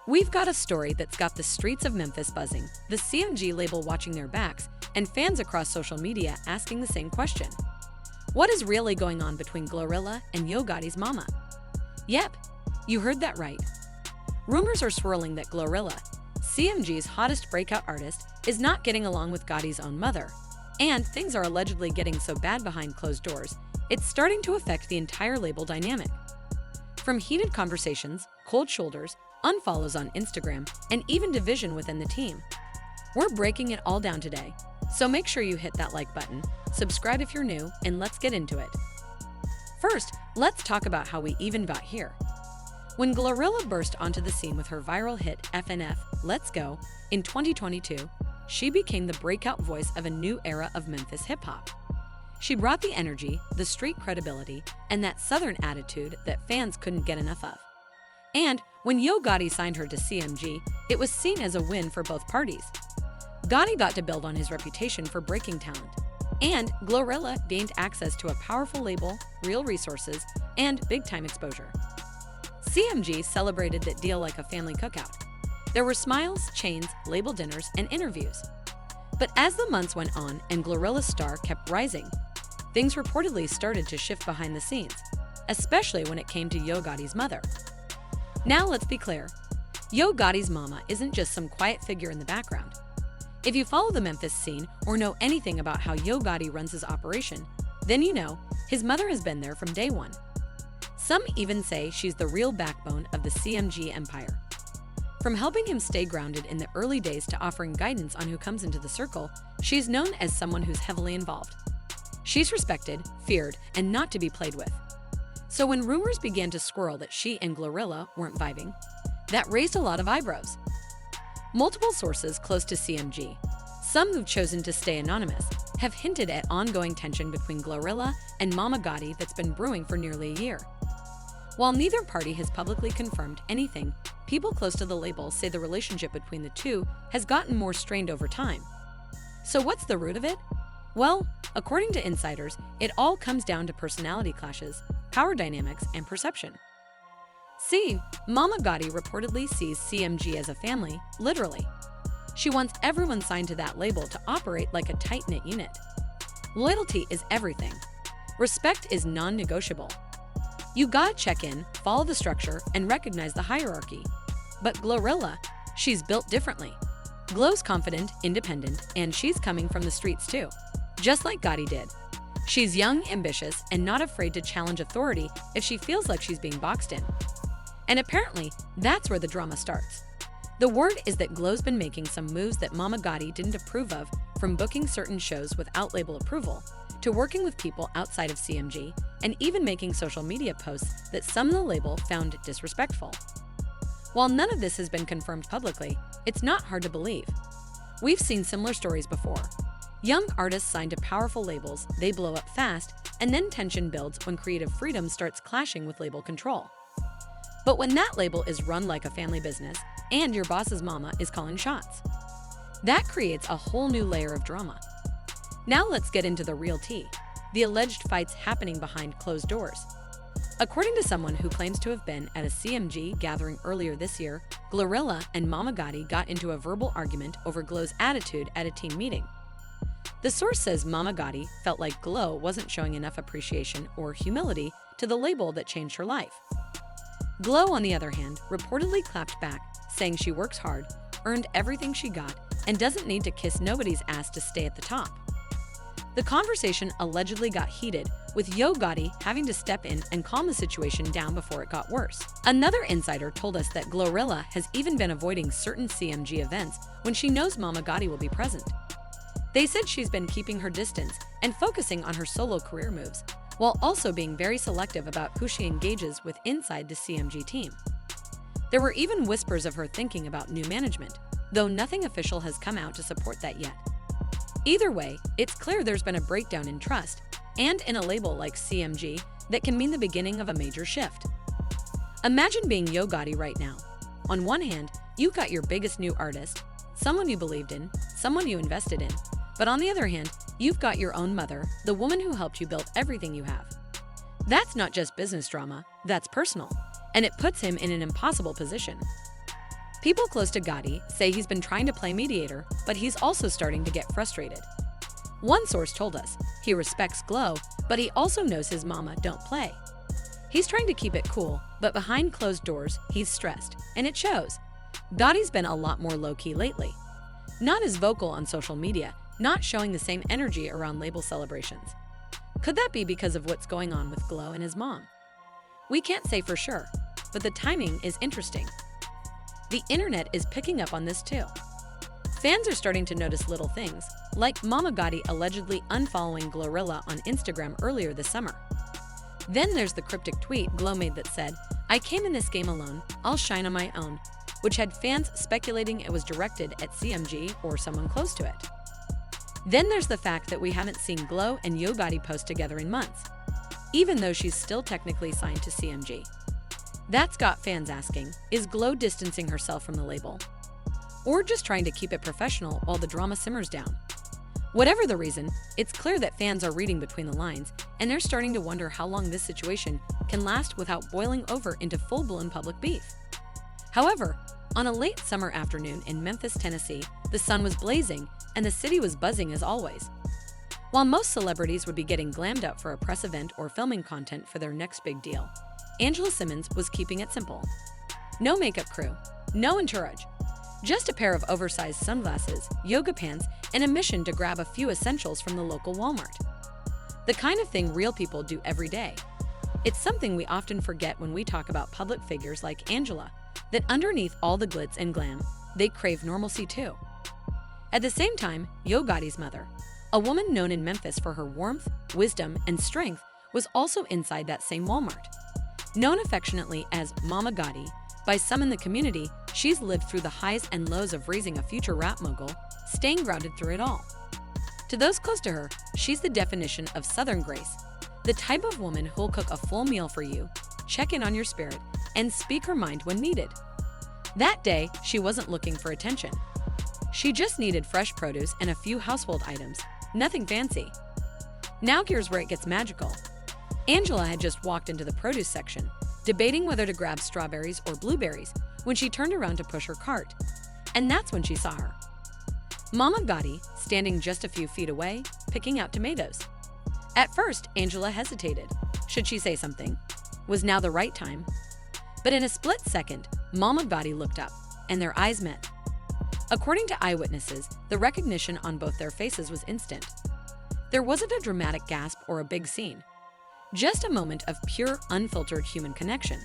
We've got a story that's got the streets of Memphis buzzing, the CMG label watching their backs, and fans across social media asking the same question. What is really going on between GloRilla and Yo Gotti's mama? Yep, you heard that right. Rumors are swirling that GloRilla, CMG's hottest breakout artist, is not getting along with Gotti's own mother. And things are allegedly getting so bad behind closed doors, it's starting to affect the entire label dynamic. From heated conversations, cold shoulders, unfollows on Instagram, and even division within the team. We're breaking it all down today, so make sure you hit that like button, subscribe if you're new, and let's get into it. First, let's talk about how we even got here. When GloRilla burst onto the scene with her viral hit FNF, Let's Go, in 2022, she became the breakout voice of a new era of Memphis hip-hop. She brought the energy, the street credibility, and that southern attitude that fans couldn't get enough of. And when Yo Gotti signed her to CMG, it was seen as a win for both parties. Gotti got to build on his reputation for breaking talent, and GloRilla gained access to a powerful label, real resources, and big-time exposure. CMG celebrated that deal like a family cookout. There were smiles, chains, label dinners, and interviews. But as the months went on and GloRilla's star kept rising, things reportedly started to shift behind the scenes, especially when it came to Yo Gotti's mother. Now let's be clear, Yo Gotti's mama isn't just some quiet figure in the background. If you follow the Memphis scene or know anything about how Yo Gotti runs his operation, then you know his mother has been there from day one. Some even say she's the real backbone of the CMG empire. From helping him stay grounded in the early days to offering guidance on who comes into the circle, she's known as someone who's heavily involved. She's respected, feared, and not to be played with. So when rumors began to swirl that she and GloRilla weren't vibing, that raised a lot of eyebrows. Multiple sources close to CMG, some who've chosen to stay anonymous, have hinted at ongoing tension between GloRilla and Mama Gotti that's been brewing for nearly a year. While neither party has publicly confirmed anything, people close to the label say the relationship between the two has gotten more strained over time. So what's the root of it? Well, according to insiders, it all comes down to personality clashes, power dynamics, and perception. See, Mama Gotti reportedly sees CMG as a family, literally. She wants everyone signed to that label to operate like a tight-knit unit. Loyalty is everything. Respect is non-negotiable. You gotta check in, follow the structure, and recognize the hierarchy. But GloRilla, she's built differently. Glo's confident, independent, and she's coming from the streets too, just like Gotti did. She's young, ambitious, and not afraid to challenge authority if she feels like she's being boxed in. And apparently, that's where the drama starts. The word is that Glo's been making some moves that Mama Gotti didn't approve of, from booking certain shows without label approval, to working with people outside of CMG, and even making social media posts that some in the label found disrespectful. While none of this has been confirmed publicly, it's not hard to believe. We've seen similar stories before. Young artists signed to powerful labels, they blow up fast, and then tension builds when creative freedom starts clashing with label control. But when that label is run like a family business, and your boss's mama is calling shots, that creates a whole new layer of drama. Now let's get into the real tea, the alleged fights happening behind closed doors. According to someone who claims to have been at a CMG gathering earlier this year, GloRilla and Mama Gotti got into a verbal argument over Glo's attitude at a team meeting. The source says Mama Gotti felt like Glo wasn't showing enough appreciation or humility to the label that changed her life. Glo, on the other hand, reportedly clapped back, saying she works hard, earned everything she got, and doesn't need to kiss nobody's ass to stay at the top. The conversation allegedly got heated, with Yo Gotti having to step in and calm the situation down before it got worse. Another insider told us that GloRilla has even been avoiding certain CMG events when she knows Mama Gotti will be present. They said she's been keeping her distance and focusing on her solo career moves, while also being very selective about who she engages with inside the CMG team. There were even whispers of her thinking about new management, though nothing official has come out to support that yet. Either way, it's clear there's been a breakdown in trust, and in a label like CMG, that can mean the beginning of a major shift. Imagine being Yo Gotti right now. On one hand, you got your biggest new artist, someone you believed in, someone you invested in. But on the other hand, you've got your own mother, the woman who helped you build everything you have. That's not just business drama, that's personal, and it puts him in an impossible position. People close to Gotti say he's been trying to play mediator, but he's also starting to get frustrated. One source told us he respects Glo, but he also knows his mama don't play. He's trying to keep it cool, but behind closed doors, he's stressed, and it shows. Gotti's been a lot more low-key lately. Not as vocal on social media, not showing the same energy around label celebrations. Could that be because of what's going on with Glo and his mom? We can't say for sure, but the timing is interesting. The internet is picking up on this too. Fans are starting to notice little things, like Mama Gotti allegedly unfollowing GloRilla on Instagram earlier this summer. Then there's the cryptic tweet Glo made that said, "I came in this game alone, I'll shine on my own," which had fans speculating it was directed at CMG or someone close to it. Then there's the fact that we haven't seen Glo and Yo Gotti post together in months, even though she's still technically signed to CMG. That's got fans asking, is Glo distancing herself from the label? Or just trying to keep it professional while the drama simmers down? Whatever the reason, it's clear that fans are reading between the lines, and they're starting to wonder how long this situation can last without boiling over into full-blown public beef. However, on a late summer afternoon in Memphis, Tennessee, the sun was blazing and the city was buzzing as always. While most celebrities would be getting glammed up for a press event or filming content for their next big deal, Angela Simmons was keeping it simple. No makeup crew, no entourage, just a pair of oversized sunglasses, yoga pants, and a mission to grab a few essentials from the local Walmart. The kind of thing real people do every day. It's something we often forget when we talk about public figures like Angela, that underneath all the glitz and glam, they crave normalcy too. At the same time, Yo Gotti's mother, a woman known in Memphis for her warmth, wisdom, and strength, was also inside that same Walmart. Known affectionately as Mama Gotti by some in the community, she's lived through the highs and lows of raising a future rap mogul, staying grounded through it all. To those close to her, she's the definition of Southern grace, the type of woman who'll cook a full meal for you, check in on your spirit, and speak her mind when needed. That day, she wasn't looking for attention. She just needed fresh produce and a few household items, nothing fancy. Now here's where it gets magical. Angela had just walked into the produce section, debating whether to grab strawberries or blueberries, when she turned around to push her cart. And that's when she saw her. Mama Gotti, standing just a few feet away, picking out tomatoes. At first, Angela hesitated. Should she say something? Was now the right time? But in a split second, Mama Gotti looked up, and their eyes met. According to eyewitnesses, the recognition on both their faces was instant. There wasn't a dramatic gasp or a big scene. Just a moment of pure, unfiltered human connection.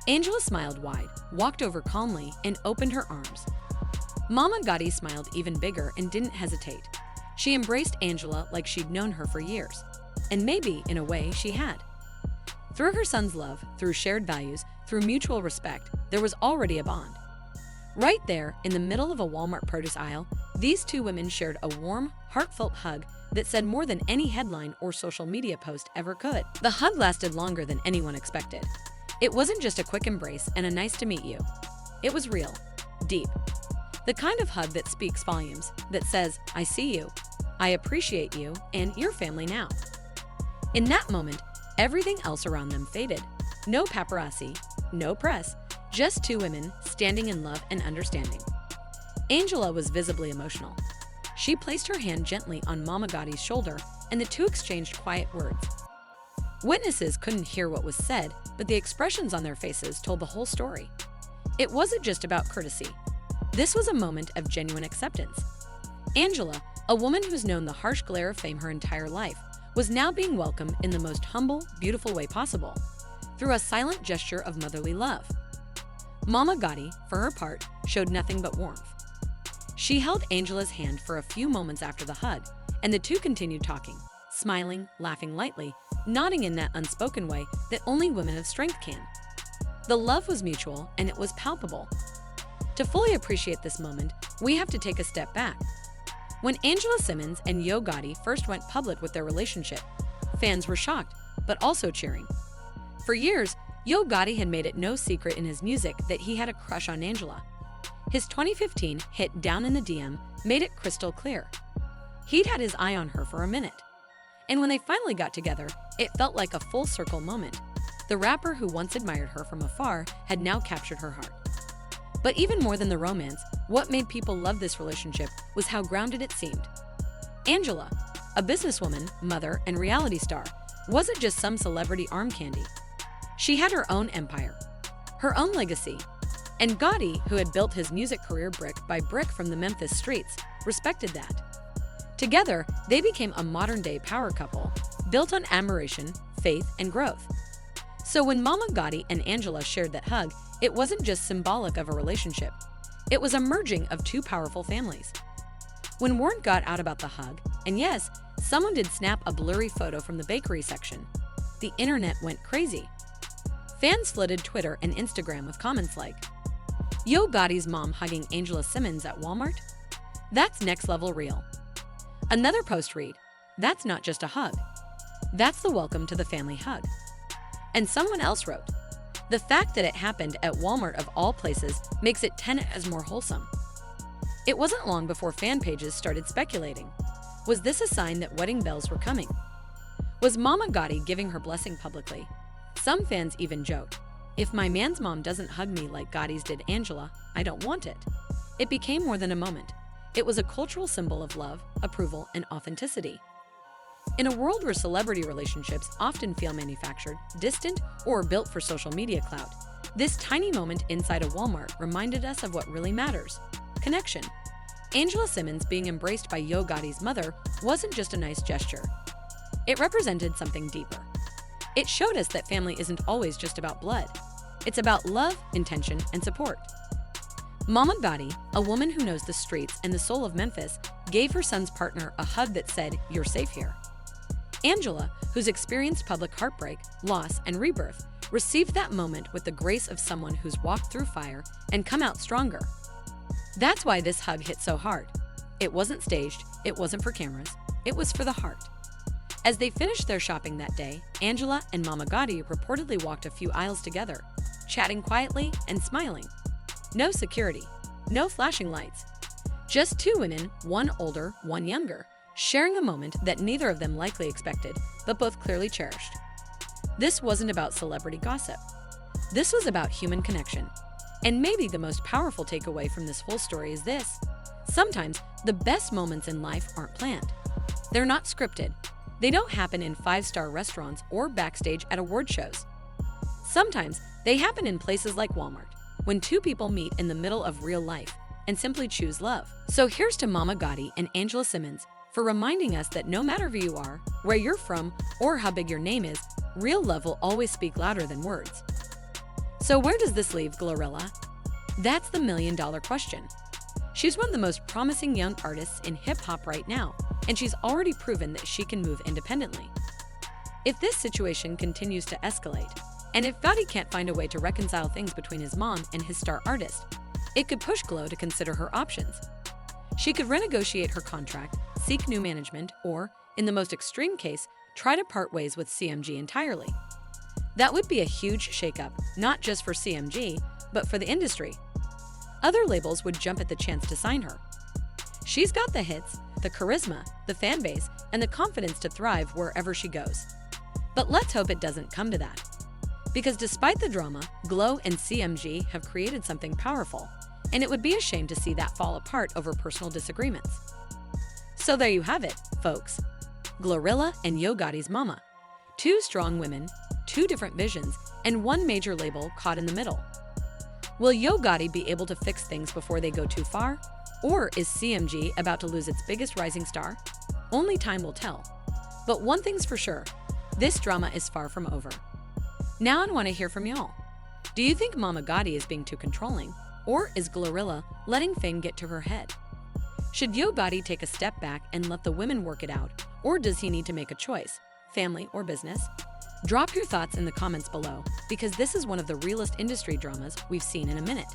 Angela smiled wide, walked over calmly, and opened her arms. Mama Gotti smiled even bigger and didn't hesitate. She embraced Angela like she'd known her for years. And maybe, in a way, she had. Through her son's love, through shared values, through mutual respect, there was already a bond. Right there, in the middle of a Walmart produce aisle, these two women shared a warm, heartfelt hug that said more than any headline or social media post ever could. The hug lasted longer than anyone expected. It wasn't just a quick embrace and a nice to meet you. It was real, deep. The kind of hug that speaks volumes, that says, I see you, I appreciate you, and you're family now. In that moment, everything else around them faded. No paparazzi, no press, just two women standing in love and understanding. Angela was visibly emotional. She placed her hand gently on Mama Gotti's shoulder, and the two exchanged quiet words. Witnesses couldn't hear what was said, but the expressions on their faces told the whole story. It wasn't just about courtesy. This was a moment of genuine acceptance. Angela, a woman who's known the harsh glare of fame her entire life, was now being welcomed in the most humble, beautiful way possible, through a silent gesture of motherly love. Mama Gotti, for her part, showed nothing but warmth. She held Angela's hand for a few moments after the hug, and the two continued talking, smiling, laughing lightly, nodding in that unspoken way that only women of strength can. The love was mutual, and it was palpable. To fully appreciate this moment, we have to take a step back. When Angela Simmons and Yo Gotti first went public with their relationship, fans were shocked, but also cheering. For years, Yo Gotti had made it no secret in his music that he had a crush on Angela. His 2015 hit Down in the DM made it crystal clear. He'd had his eye on her for a minute. And when they finally got together, it felt like a full circle moment. The rapper who once admired her from afar had now captured her heart. But even more than the romance, what made people love this relationship was how grounded it seemed. Angela, a businesswoman, mother, and reality star, wasn't just some celebrity arm candy. She had her own empire, her own legacy. And Gotti, who had built his music career brick by brick from the Memphis streets, respected that. Together, they became a modern-day power couple, built on admiration, faith, and growth. So when Mama Gotti and Angela shared that hug, it wasn't just symbolic of a relationship. It was a merging of two powerful families. When word got out about the hug, and yes, someone did snap a blurry photo from the bakery section, the internet went crazy. Fans flooded Twitter and Instagram with comments like, "Yo Gotti's mom hugging Angela Simmons at Walmart? That's next level real." Another post read, "That's not just a hug. That's the welcome to the family hug." And someone else wrote, "The fact that it happened at Walmart of all places makes it 10 as more wholesome." It wasn't long before fan pages started speculating. Was this a sign that wedding bells were coming? Was Mama Gotti giving her blessing publicly? Some fans even joked, "If my man's mom doesn't hug me like Gotti's did Angela, I don't want it." It became more than a moment. It was a cultural symbol of love, approval, and authenticity. In a world where celebrity relationships often feel manufactured, distant, or built for social media clout, this tiny moment inside a Walmart reminded us of what really matters: connection. Angela Simmons being embraced by Yo Gotti's mother wasn't just a nice gesture. It represented something deeper. It showed us that family isn't always just about blood. It's about love, intention, and support. Mama Gotti, a woman who knows the streets and the soul of Memphis, gave her son's partner a hug that said, "You're safe here." Angela, who's experienced public heartbreak, loss, and rebirth, received that moment with the grace of someone who's walked through fire and come out stronger. That's why this hug hit so hard. It wasn't staged, it wasn't for cameras, it was for the heart. As they finished their shopping that day, Angela and Mama Gotti reportedly walked a few aisles together, chatting quietly and smiling. No security, no flashing lights. Just two women, one older, one younger, sharing a moment that neither of them likely expected, but both clearly cherished. This wasn't about celebrity gossip. This was about human connection. And maybe the most powerful takeaway from this whole story is this: sometimes the best moments in life aren't planned. They're not scripted. They don't happen in five-star restaurants or backstage at award shows. Sometimes they happen in places like Walmart, when two people meet in the middle of real life and simply choose love. So here's to Mama Gotti and Angela Simmons for reminding us that no matter who you are, where you're from, or how big your name is, real love will always speak louder than words. So where does this leave GloRilla? That's the million-dollar question. She's one of the most promising young artists in hip-hop right now, and she's already proven that she can move independently. If this situation continues to escalate, and if Gotti can't find a way to reconcile things between his mom and his star artist, it could push Glo to consider her options. She could renegotiate her contract, seek new management, or, in the most extreme case, try to part ways with CMG entirely. That would be a huge shakeup, not just for CMG, but for the industry. Other labels would jump at the chance to sign her. She's got the hits, the charisma, the fan base, and the confidence to thrive wherever she goes. But let's hope it doesn't come to that. Because despite the drama, Glo and CMG have created something powerful, and it would be a shame to see that fall apart over personal disagreements. So there you have it, folks. GloRilla and Yo Gotti's mama. Two strong women, two different visions, and one major label caught in the middle. Will Yo Gotti be able to fix things before they go too far? Or is CMG about to lose its biggest rising star? Only time will tell. But one thing's for sure, this drama is far from over. Now I want to hear from y'all. Do you think Mama Gotti is being too controlling? Or is GloRilla letting fame get to her head? Should Yo Gotti take a step back and let the women work it out? Or does he need to make a choice, family or business? Drop your thoughts in the comments below, because this is one of the realest industry dramas we've seen in a minute.